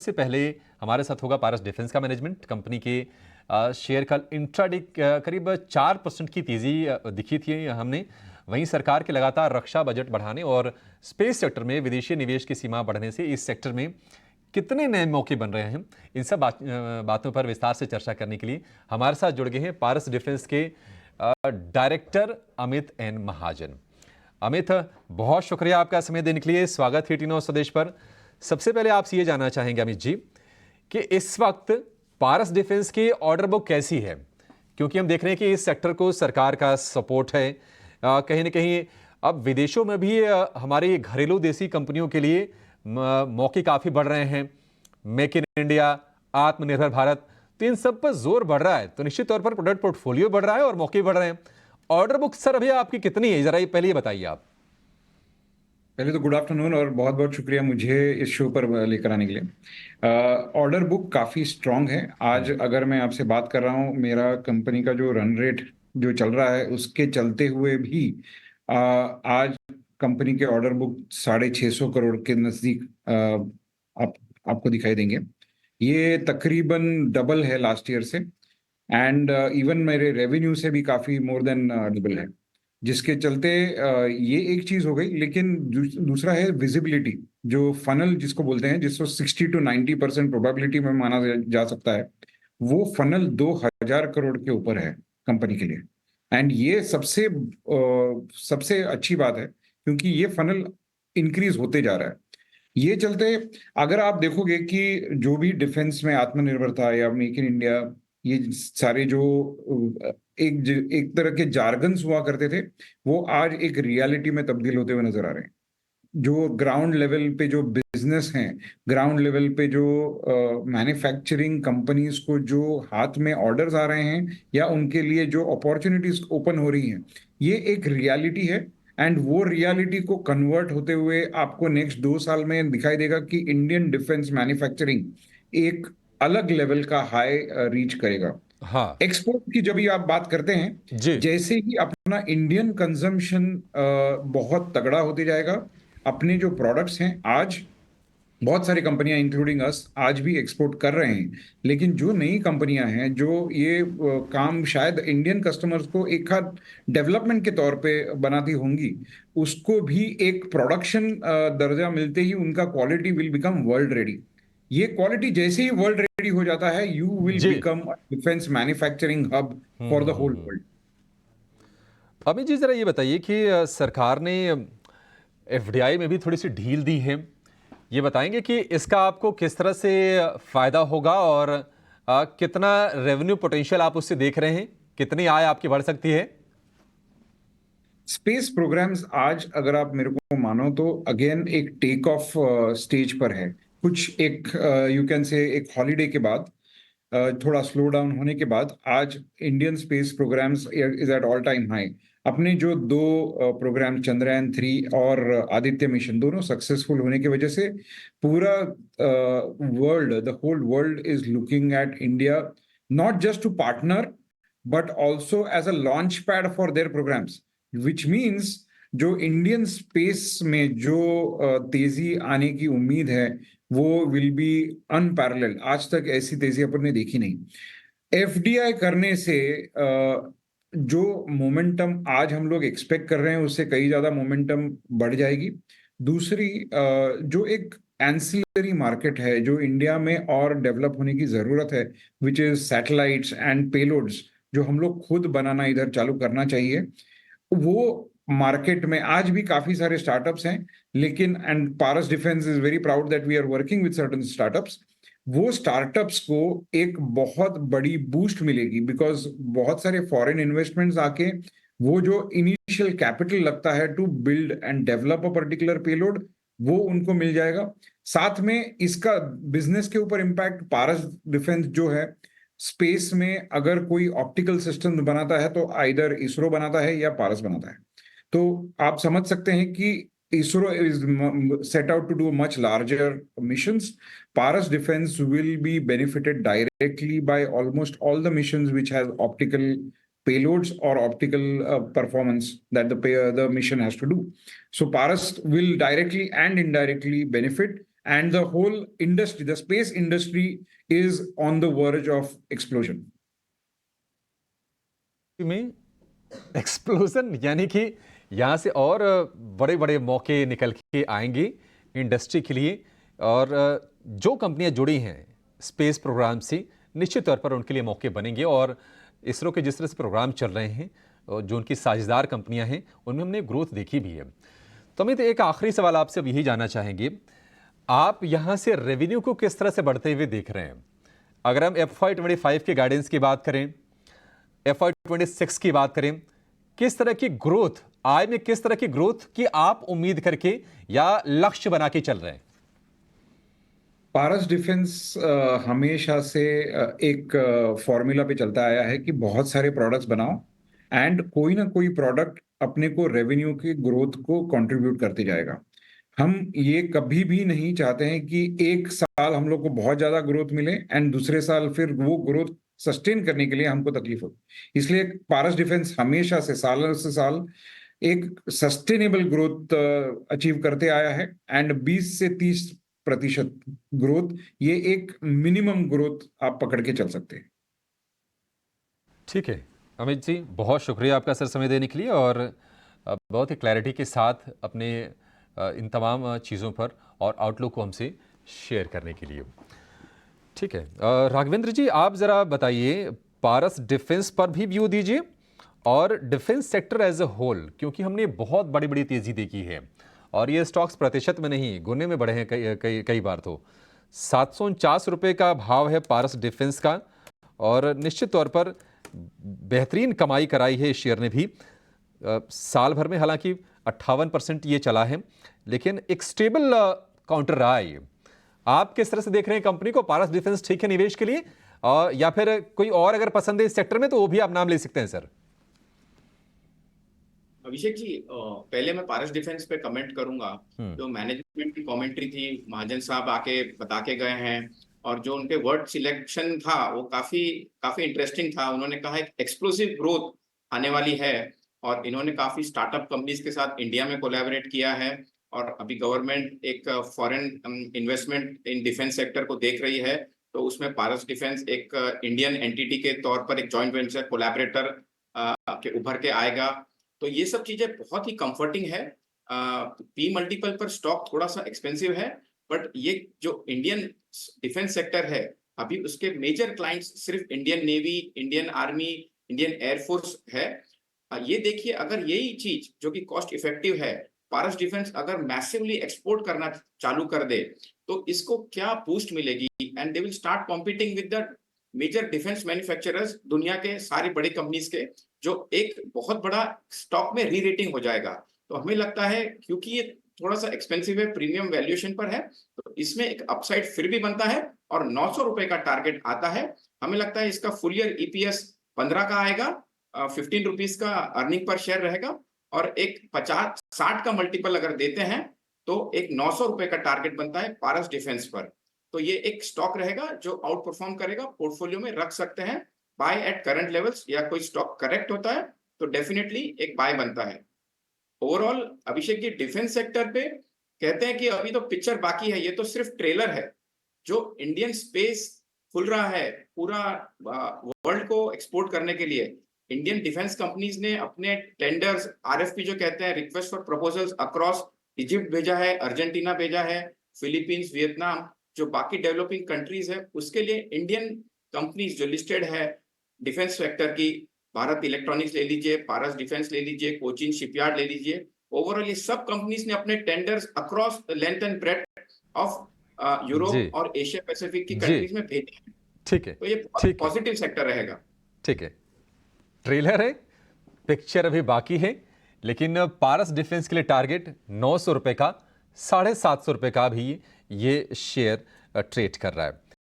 से पहले हमारे साथ होगा पारस डिफेंस का मैनेजमेंट। कंपनी के शेयर कल इंट्राडे करीब 4% की तेजी दिखी थी हमने। वहीं सरकार के लगातार रक्षा बजट बढ़ाने और स्पेस सेक्टर में विदेशी निवेश की सीमा बढ़ने से इस सेक्टर में कितने नए मौके बन रहे हैं, इन सब बातों पर विस्तार से चर्चा करने के लिए हमारे साथ जुड़ गए हैं पारस डिफेंस के डायरेक्टर अमित एन महाजन। अमित, बहुत शुक्रिया आपका समय देने के लिए। स्वागत है टी9 स्वदेश पर। सबसे पहले आपसे ये जानना चाहेंगे अमित जी कि इस वक्त पारस डिफेंस की ऑर्डर बुक कैसी है, क्योंकि हम देख रहे हैं कि इस सेक्टर को सरकार का सपोर्ट है। कहीं ना कहीं अब विदेशों में भी हमारी घरेलू देसी कंपनियों के लिए मौके काफ़ी बढ़ रहे हैं। मेक इन इंडिया, आत्मनिर्भर भारत, तो इन सब पर जोर बढ़ रहा है, तो निश्चित तौर पर प्रोडक्ट पोर्टफोलियो बढ़ रहा है और मौके बढ़ रहे हैं। ऑर्डर बुक सर अभी आपकी कितनी है, जरा ये पहले ये बताइए आप। पहले तो गुड आफ्टरनून और बहुत बहुत शुक्रिया मुझे इस शो पर लेकर आने के लिए। ऑर्डर बुक काफ़ी स्ट्रांग है। आज अगर मैं आपसे बात कर रहा हूँ, मेरा कंपनी का जो रन रेट जो चल रहा है उसके चलते हुए भी आज कंपनी के ऑर्डर बुक 650 करोड़ के नज़दीक आपको दिखाई देंगे। ये तकरीबन डबल है लास्ट ईयर से, एंड इवन मेरे रेवेन्यू से भी काफ़ी मोर देन डबल है, जिसके चलते ये एक चीज हो गई। लेकिन दूसरा है विजिबिलिटी, जो फनल जिसको बोलते हैं, जिसको 60 to 90% प्रोबेबिलिटी में माना जा सकता है, वो फनल 2000 करोड़ के ऊपर है कंपनी के लिए। एंड ये सबसे अच्छी बात है, क्योंकि ये फनल इंक्रीज होते जा रहा है। ये चलते अगर आप देखोगे कि जो भी डिफेंस में आत्मनिर्भरता या मेक इन इंडिया, ये सारे जो एक तरह के जार्गन्स हुआ करते थे, वो आज एक रियलिटी में तब्दील होते हुए नजर आ रहे हैं। जो ग्राउंड लेवल पे जो बिजनेस हैं, ग्राउंड लेवल पे जो मैन्युफैक्चरिंग कंपनीज को जो हाथ में ऑर्डर्स आ रहे हैं या उनके लिए जो अपॉर्चुनिटीज ओपन हो रही हैं, ये एक रियलिटी है। एंड वो रियलिटी को कन्वर्ट होते हुए आपको नेक्स्ट 2 साल में दिखाई देगा कि इंडियन डिफेंस मैन्युफैक्चरिंग एक अलग लेवल का हाई रीच करेगा। हाँ एक्सपोर्ट की जब भी आप बात करते हैं, जी। जैसे ही अपना इंडियन कंजम्पशन बहुत तगड़ा होते जाएगा, अपने जो प्रोडक्ट्स हैं, आज बहुत सारी कंपनियां इंक्लूडिंग अस आज भी एक्सपोर्ट कर रहे हैं। लेकिन जो नई कंपनियां हैं जो ये काम शायद इंडियन कस्टमर्स को एक हाथ डेवलपमेंट के तौर पे बनाती होंगी, उसको भी एक प्रोडक्शन दर्जा मिलते ही उनका quality will become world ready. ये क्वालिटी जैसे ही वर्ल्ड रेडी हो जाता है, यू विल जी। Become defence manufacturing hub for the whole world. Amit ji, जरा ये बताइए कि सरकार ने एफडीआई में भी थोड़ी सी ढील दी है। ये बताएंगे कि इसका आपको किस तरह से फायदा होगा और कितना रेवेन्यू पोटेंशियल आप उससे देख रहे हैं, कितनी आय आपकी बढ़ सकती है। स्पेस प्रोग्राम्स आज अगर आप मेरे को मानो तो अगेन एक टेक ऑफ स्टेज पर है। कुछ एक यू कैन से एक हॉलीडे के बाद, थोड़ा स्लो डाउन होने के बाद, आज Indian space programmes is at all time high. अपने जो दो प्रोग्राम चंद्रयान 3 और आदित्य मिशन दोनों सक्सेसफुल होने की वजह से पूरा world, the whole world is looking at India, not just to partner but also as a launch pad for their programmes, which means जो इंडियन स्पेस में जो तेजी आने की उम्मीद है, वो विल बी अनपैरेलल्ड। आज तक ऐसी तेजी अपन ने देखी नहीं। एफडीआई करने से जो मोमेंटम आज हम लोग एक्सपेक्ट कर रहे हैं, उससे कई ज्यादा मोमेंटम बढ़ जाएगी। दूसरी जो एक एंसिलरी मार्केट है जो इंडिया में और डेवलप होने की जरूरत है, which is satellites and payloads, जो हम लोग खुद बनाना इधर चालू करना चाहिए। वो मार्केट में आज भी काफी सारे स्टार्टअप्स हैं, लेकिन and Paras defence is very proud that we are working with certain startups. वो स्टार्टअप्स को एक बहुत बड़ी बूस्ट मिलेगी, बिकॉज बहुत सारे फॉरेन इन्वेस्टमेंट्स आके वो जो इनिशियल कैपिटल लगता है to build and develop a particular payload, वो उनको मिल जाएगा। साथ में इसका बिजनेस के ऊपर इम्पैक्ट, पारस डिफेंस जो है स्पेस में अगर कोई ऑप्टिकल सिस्टम बनाता है तो आइदर इसरो बनाता है या पारस बनाता है। तो आप समझ सकते हैं कि ISRO is set out to do much larger missions. Paras Defense will be benefited directly by almost all the missions which has optical payloads or optical performance that the mission has to do. So Paras will directly and indirectly benefit, and the whole industry, the space industry, is on the verge of explosion. में explosion यानी कि यहाँ से और बड़े बड़े मौके निकल के आएंगे इंडस्ट्री के लिए, और जो कंपनियां जुड़ी हैं स्पेस प्रोग्राम से निश्चित तौर पर उनके लिए मौके बनेंगे। और इसरो के जिस तरह से प्रोग्राम चल रहे हैं और जो उनकी साझेदार कंपनियां हैं उनमें हमने ग्रोथ देखी भी है। तो अमित, एक आखिरी सवाल आपसे अब यही जानना चाहेंगे, आप यहाँ से रेवेन्यू को किस तरह से बढ़ते हुए देख रहे हैं? अगर हम FY25 के गाइडेंस की बात करें, FY26 की बात करें, किस तरह की ग्रोथ, आय में किस तरह की ग्रोथ की आप उम्मीद करके या लक्ष्य बना के चल रहे हैं? पारस डिफेंस हमेशा से एक फॉर्मूला पे चलता आया है कि बहुत सारे प्रोडक्ट्स बनाओ एंड कोई ना कोई प्रोडक्ट अपने को रेवेन्यू की ग्रोथ को कंट्रीब्यूट करते जाएगा। हम ये कभी भी नहीं चाहते हैं कि एक साल हम लोग को बहुत ज्यादा ग्रोथ मिले एंड दूसरे साल फिर वो ग्रोथ सस्टेन करने के लिए हमको तकलीफ हो। इसलिए पारस डिफेंस हमेशा से साल से साल एक सस्टेनेबल ग्रोथ अचीव करते आया है एंड 20 से 30% ग्रोथ, ये एक मिनिमम ग्रोथ आप पकड़ के चल सकते हैं। ठीक है अमित जी, बहुत शुक्रिया आपका सर समय देने के लिए और बहुत ही क्लैरिटी के साथ अपने इन तमाम चीज़ों पर और आउटलुक को हमसे शेयर करने के लिए। ठीक है राघवेंद्र जी, आप ज़रा बताइए, पारस डिफेंस पर भी व्यू दीजिए और defence sector as a whole, क्योंकि हमने बहुत बड़ी बड़ी तेज़ी देखी है और ये स्टॉक्स प्रतिशत में नहीं गुने में बढ़े हैं कई बार। तो 749 रुपये का भाव है पारस डिफेंस का और निश्चित तौर पर बेहतरीन कमाई कराई है इस शेयर ने भी। साल भर में हालांकि 58% ये चला है, लेकिन एक स्टेबल काउंटर रहा है ये। आप किस तरह से देख रहे हैं कंपनी को? पारस डिफेंस ठीक है निवेश के लिए, या फिर कोई और अगर पसंद है इस सेक्टर में तो वो भी आप नाम ले सकते हैं सर। अभिषेक जी, पहले मैं पारस डिफेंस पे कमेंट करूंगा। जो मैनेजमेंट की कमेंट्री थी, महाजन साहब आके बता के गए हैं और जो उनके वर्ड सिलेक्शन था वो काफी इंटरेस्टिंग था। उन्होंने कहा एक एक्सप्लोसिव ग्रोथ आने वाली है और इन्होंने काफी स्टार्टअप कंपनीज के साथ इंडिया में कोलैबोरेट किया है और अभी गवर्नमेंट एक foreign investment in defence sector को देख रही है, तो उसमें पारस डिफेंस एक इंडियन एंटिटी के तौर पर एक जॉइंट वेंचर कोलैबोरेटर के उभर के आएगा। तो ये सब चीजें बहुत ही कंफर्टिंग है। पी मल्टीपल पर स्टॉक थोड़ा सा एक्सपेंसिव है, बट ये जो इंडियन डिफेंस सेक्टर है अभी उसके मेजर क्लाइंट्स सिर्फ Indian navy, Indian army, Indian air force है। ये देखिए, अगर यही चीज जो कि कॉस्ट इफेक्टिव है, पारस डिफेंस अगर मैसिवली एक्सपोर्ट करना चालू कर दे तो इसको क्या बूस्ट मिलेगी and they will start competing with the major defence manufacturers, दुनिया के सारी बड़ी कंपनीज के, जो एक बहुत बड़ा स्टॉक में री रेटिंग हो जाएगा। तो हमें लगता है क्योंकि ये थोड़ा सा एक्सपेंसिव है, प्रीमियम वैल्यूएशन पर है, तो इसमें एक अपसाइड फिर भी बनता है और 900 रुपए का टारगेट आता है। हमें लगता है इसका फुल ईयर ईपीएस 15 का आएगा, 15 रुपीज का अर्निंग पर शेयर रहेगा और एक 50-60 का मल्टीपल अगर देते हैं तो एक 900 रुपए का टारगेट बनता है पारस डिफेंस पर। तो ये एक स्टॉक रहेगा जो आउट परफॉर्म करेगा, पोर्टफोलियो में रख सकते हैं बाय एट करंट लेवल्स, या कोई स्टॉक करेक्ट होता है तो डेफिनेटली एक बाय बनता है। Overall Abhishek ji, defence sector पे कहते हैं कि अभी तो पिक्चर बाकी है, ये तो सिर्फ ट्रेलर है। जो इंडियन स्पेस खुल रहा है पूरा वर्ल्ड को एक्सपोर्ट करने के लिए, इंडियन डिफेंस कंपनीज ने अपने टेंडर्स, आरएफपी जो कहते हैं, request for proposals, across Egypt भेजा है, अर्जेंटीना भेजा है, फिलीपींस, वियतनाम, जो बाकी डेवलपिंग कंट्रीज है उसके लिए इंडियन कंपनीज जो लिस्टेड है डिफेंस सेक्टर की, भारत इलेक्ट्रॉनिक्स ले लीजिए, पारस डिफेंस ले लीजिए, कोचिन शिपयार्ड ले लीजिए, ओवरऑल ये सब कंपनीज ने अपने tenders across length and breadth of Europe और एशिया पैसिफिक की कंट्रीज में भेजे हैं। ठीक है, तो ये पॉजिटिव सेक्टर रहेगा। ठीक है, ट्रेलर है, पिक्चर अभी बाकी है, लेकिन पारस डिफेंस के लिए टारगेट 900 रुपए का, 750 रुपए का भी ये शेयर ट्रेड कर रहा है।